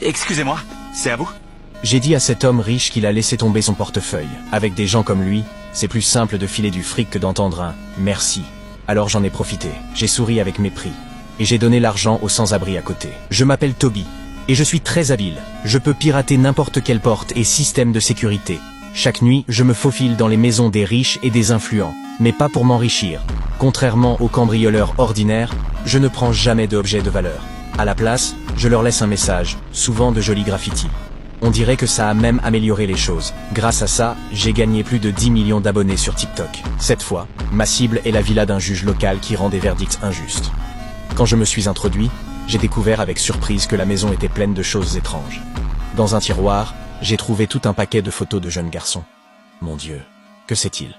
Excusez-moi, c'est à vous? J'ai dit à cet homme riche qu'il a laissé tomber son portefeuille. Avec des gens comme lui, c'est plus simple de filer du fric que d'entendre un « merci ». Alors j'en ai profité, j'ai souri avec mépris. Et j'ai donné l'argent aux sans-abri à côté. Je m'appelle Toby. Et je suis très habile. Je peux pirater n'importe quelle porte et système de sécurité. Chaque nuit, je me faufile dans les maisons des riches et des influents. Mais pas pour m'enrichir. Contrairement aux cambrioleurs ordinaires, je ne prends jamais d'objets de valeur. À la place, je leur laisse un message, souvent de jolis graffitis. On dirait que ça a même amélioré les choses. Grâce à ça, j'ai gagné plus de 10 millions d'abonnés sur TikTok. Cette fois, ma cible est la villa d'un juge local qui rend des verdicts injustes. Quand je me suis introduit, j'ai découvert avec surprise que la maison était pleine de choses étranges. Dans un tiroir, j'ai trouvé tout un paquet de photos de jeunes garçons. Mon Dieu, que c'est-il?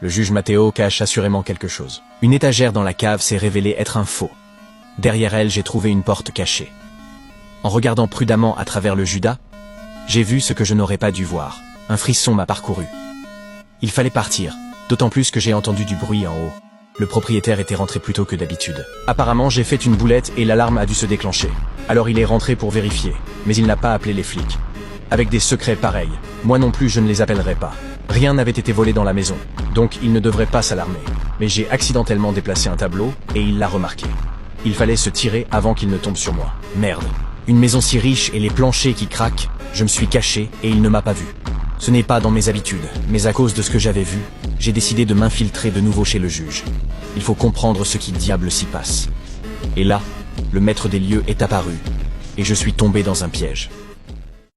Le juge Matteo cache assurément quelque chose. Une étagère dans la cave s'est révélée être un faux. Derrière elle, j'ai trouvé une porte cachée. En regardant prudemment à travers le Judas, j'ai vu ce que je n'aurais pas dû voir. Un frisson m'a parcouru. Il fallait partir, d'autant plus que j'ai entendu du bruit en haut. Le propriétaire était rentré plus tôt que d'habitude. Apparemment, j'ai fait une boulette et l'alarme a dû se déclencher. Alors il est rentré pour vérifier, mais il n'a pas appelé les flics. Avec des secrets pareils, moi non plus je ne les appellerai pas. Rien n'avait été volé dans la maison, donc il ne devrait pas s'alarmer. Mais j'ai accidentellement déplacé un tableau et il l'a remarqué. Il fallait se tirer avant qu'il ne tombe sur moi. Merde. Une maison si riche et les planchers qui craquent, je me suis caché et il ne m'a pas vu. Ce n'est pas dans mes habitudes, mais à cause de ce que j'avais vu, j'ai décidé de m'infiltrer de nouveau chez le juge. Il faut comprendre ce qui diable s'y passe. Et là, le maître des lieux est apparu, et je suis tombé dans un piège.